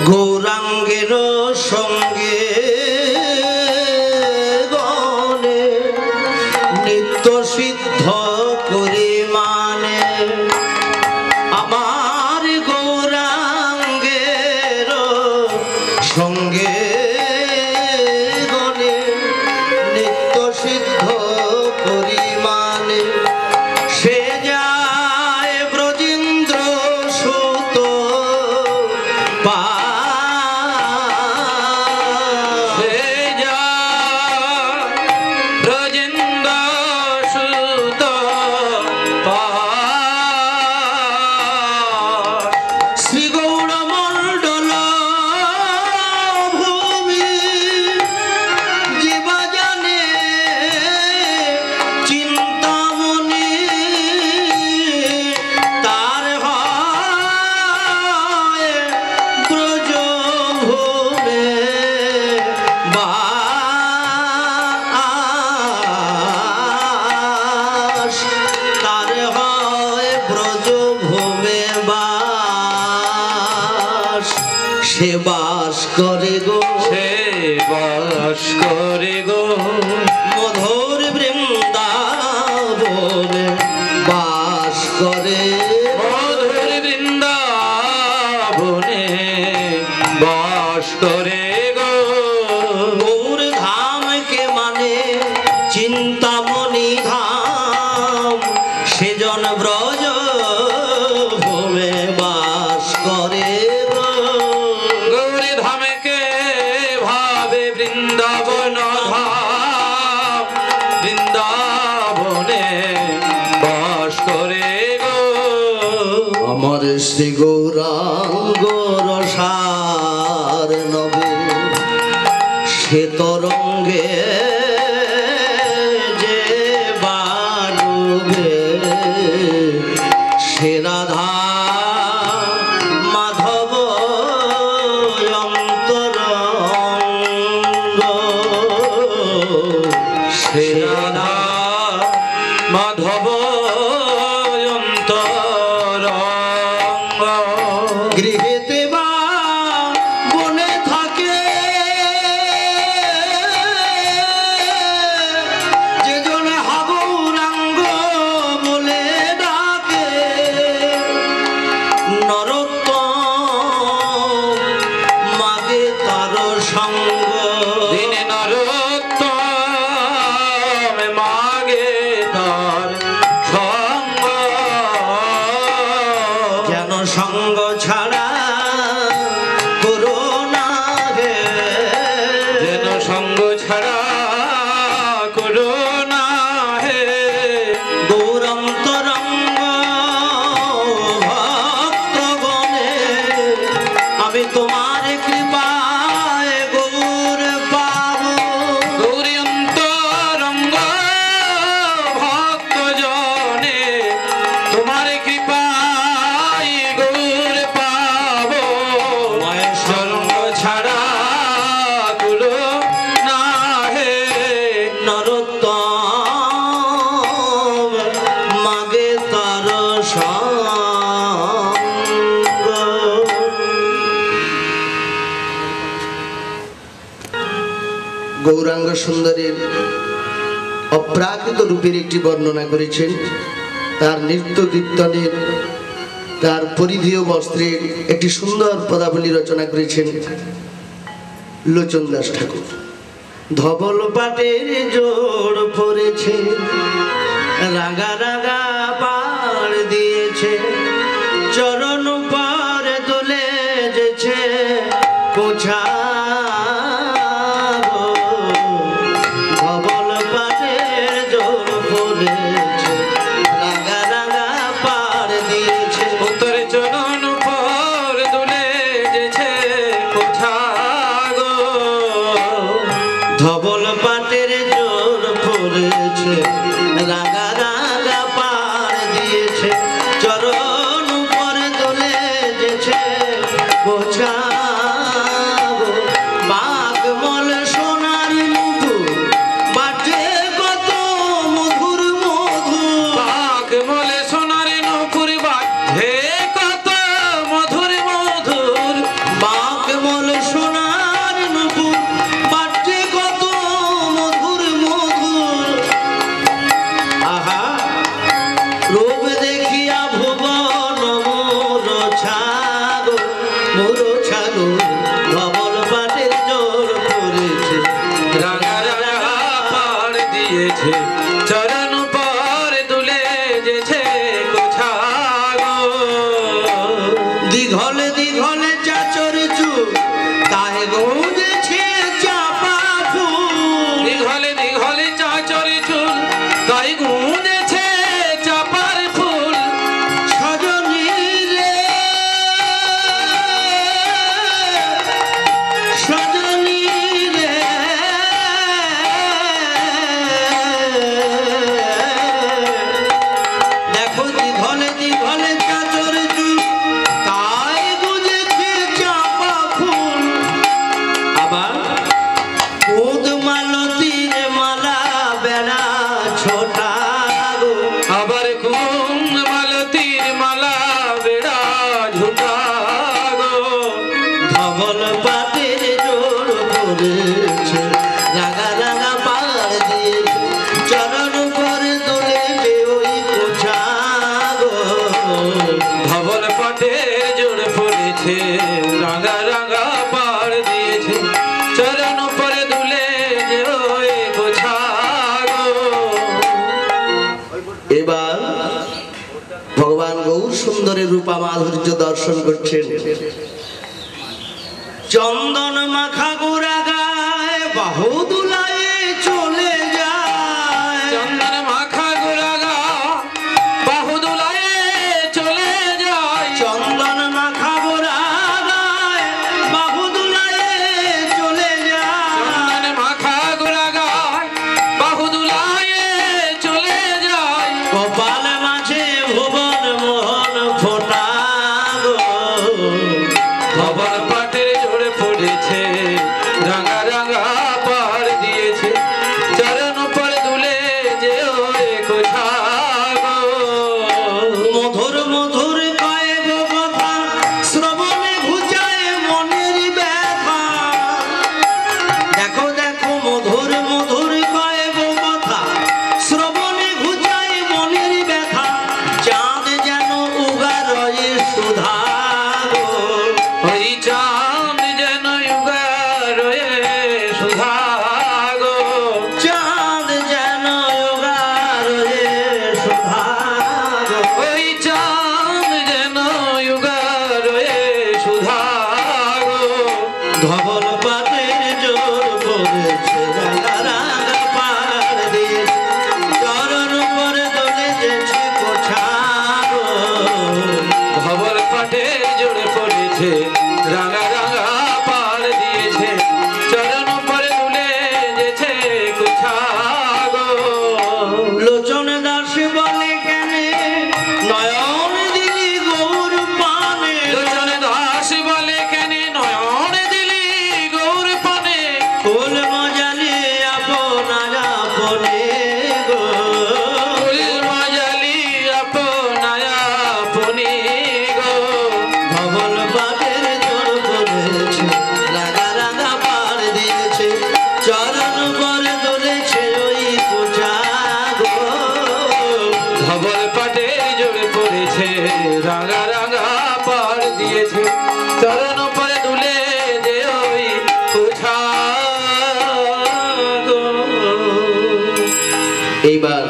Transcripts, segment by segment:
গৌরাঙ্গের সঙ্গে গনে নিত্য সিদ্ধ করে মানে আমার গৌরাঙ্গের সঙ্গে গনে নিত্য সিদ্ধ করি মানে সে যায় ব্রজেন্দ্র সুত পা সে বাস করে গো, সে বাস করে গো মধুর বৃন্দাবনে বাস করে, মধুর বৃন্দাবনে বাস করে গো। গৌর ধামকে মানে চিন্তামণি ধাম, সেজন ব্রজ ভূমে বাস করে। বৃন্দাবন ধাম, বৃন্দাবনে বাস করে গো আমার শ্রী গৌরাঙ্গ রসার নবে সে তরঙ্গে যে বাড়বে সে রাধা মাধব সে রাধা মাধব অন্তরঙ্গ। গৃহেতে বা বনে থাকে যে জন গৌরাঙ্গ বলে ডাকে, নরোত্তম মাগে তার সঙ্গ, দিনে নরোত্তম মাগে তার সঙ্গ। যেন সঙ্গ ছাড়া করোনা হে, যেন সঙ্গ ছাড়া করোনা হে। গৌরান্তরঙ্গ ভক্তগণে আমি তোমার কৃপায় গৌর পাব, গৌরী অন্তরঙ্গ ভক্ত জনে তোমার কৃপায় গৌর পাব। সঙ্গ ছাড়া গুলো না হে, নরোত্তম মাগে তার সঙ্গ। গৌরাঙ্গ সুন্দরীর অপ্রাকৃত রূপের একটি বর্ণনা করেছেন, তার নৃত্য কীর্তনের, তার পরিধেয় বস্ত্রের একটি সুন্দর পদাবলী রচনা করেছেন লোচন দাস ঠাকুর। ধবল পাটের জোড় পড়েছে, রাগা রাগা পাড় দিয়েছে, চরণ পার তুলে যেছে কোছা। ধবল পাটের জোড় পড়েছে, রাগা রাগা পাড় দিয়েছে, উত্তরে চরণ পর দুলে যেছে কোথা গো। ধবল পাটের জোর পড়েছে, রাগা রাগা পাড় দিয়েছে, চরণ উপর তুলে যেছে কোছা গো। বাঘমল সোনার মুকুর বাটে কত মধুর মধুর, বাঘমলে সোনারে নপুর বাঁধে কত মধুর মধুর। বাঘ ধবল পাটের জোর পড়েছে রাঙা রাঙা পাড় দিয়েছে চরণ পরে তুলেছে ওই কোঠা গো ধবল পাটের জোর পড়েছে রাঙা রাঙা পাড় দিয়েছে চরণ পরে দুলে যে ওই গোছা গো। এবার ভগবান গৌর সুন্দরের রূপা মাধুর্য দর্শন করছেন চন্দন মাখা গোরা গায়ে বাহু দুলায়ে চলে যায় চন্দন মাখা গোরা গা বাহু দুলায়ে চলে যায় চন্দন মাখা গোরা গায়ে বাহু দুলায়ে চলে যায় চন্দন মাখা গোরা গায় বাহু দুলায়ে চলে যায় কপাল মাঝে ভুবন মোহন ফোটা গো ধবল পাটের জোর পড়েছে রাঙা রাঙা পাড় দিয়েছে চরণ পরে দুলে যে ওই কোঠা গো। মধুর মধুর কয়ে গো কথা শ্রবণে ঘুচায় মনের ব্যথা দেখো দেখো মধুর মধুর কয়ে গো কথা শ্রবণে ঘুচায় মনের ব্যথা চাঁদ যেন উগারয়ে সুধা গো ওই চাঁদ যেন উগারয়ে সুধা গো চাঁদ যেন উগারয়ে সুধা গো ওই চাঁদ যেন উগারয়ে সুধা গো। ধবল পাটের জোর পড়েছে রাঙা রাঙা পাড় দিয়েছে চরণ পরে দোলে যেছে কোঠা গো ধবল পাটের জোর পড়েছে রাঙা রাঙা পাড় দিয়েছে চরণ পরে দুলে যেছে কোঠা গো। লোচন দাস বলে কেনে নয়ন দিলি গৌর পানে লোচন দাস বলে কেন নয়ন দিলি গৌর পানে কোল মজালি আপনা আপনে গো ফুল মজালি আপনায়া আপনি গো। ধবল পাটের জোর পড়েছে রাঙা রাঙা পাড় দিয়েছে চরণ পরে দোলেছে ওই কোঠা গো ধবল পাটের জোর পড়েছে রাঙা রাঙা পাড় দিয়েছে চরণ পরে দুলে যে ওই কোঠা গো। এইবার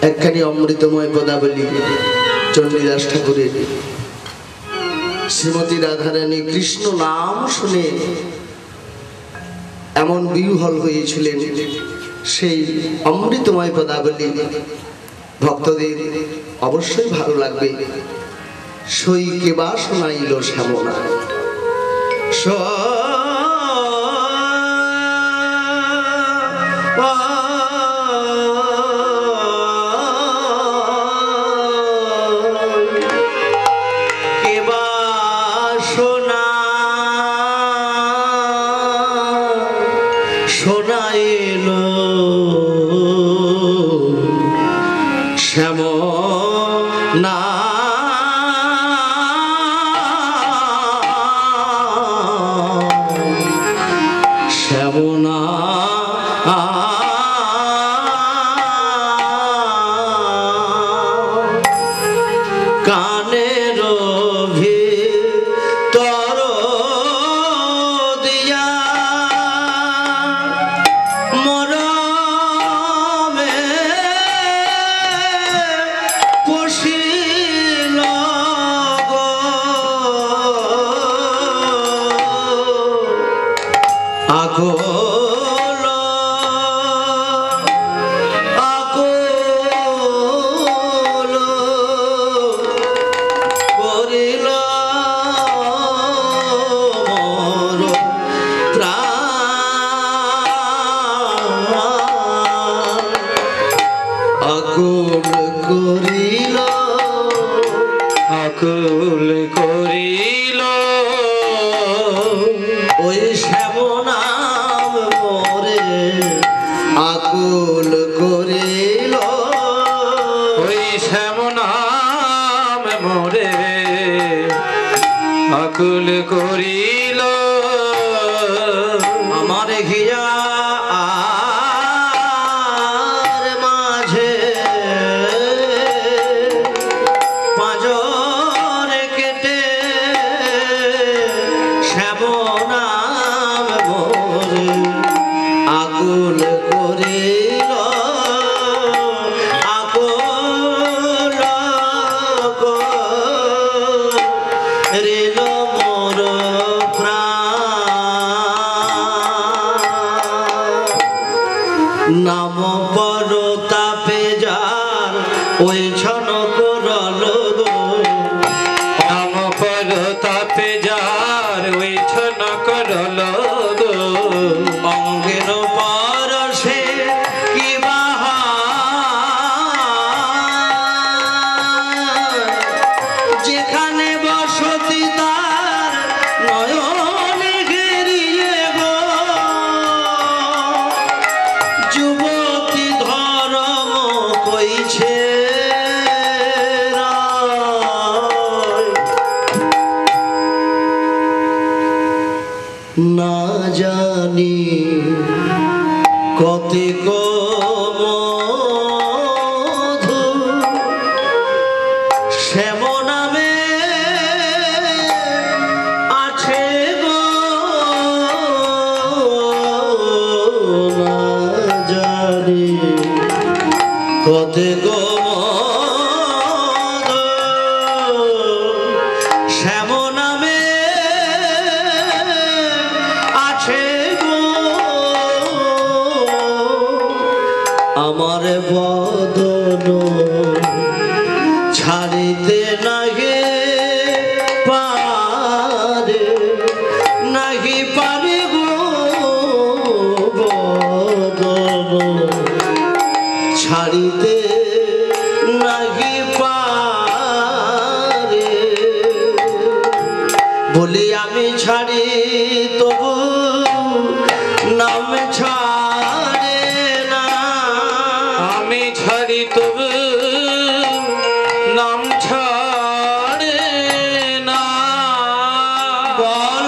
একখানি অমৃতময় পদাবলী চণ্ডীদাস ঠাকুরের শ্রীমতী রাধারানী কৃষ্ণ নাম শুনে এমন বিহ্বল হয়েছিলেন সেই অমৃতময় পদাবলী ভক্তদের অবশ্যই ভালো লাগবে। সই কেবা শোনাইল শ্যামনা কেবা শোনাইল শ্যামনা শ্যামনা কানের ভিতর দিয়া মরমে পশিল গো আকুল আকুল করিল মোর প্রাণ আকুল করিল আকুল করিল ওই শ্যামনা আকুল করিল আমার হিয়া মাঝে পাঁজর কেটে শ্যামনাম মোরে আকুল করিল আকুল করিল মোর প্রাণ নাম পরতাপে যার ওই ছন করল নাম পরতাপে যার ওই ছন করল অঙ্গের পরশে কি বাহার যেখানে বসতি তার নয়নে ঘেরিয়ে গো যুবতী ধর্ম কইছে রায়। না জানি কতিক মধু শ্যাম নামে আছে গো না জানি কতিক মধু শ্যাম নামে আছে গো আমার বদন ছাড়িতে নাহি পারে নাহি পারে গো বদন ছাড়িতে নাহি পারে বলি আমি ছাড়ি তবু নাম ছাড়ে না আমি ছাড়ি তবু নাম ছাড়ে না বল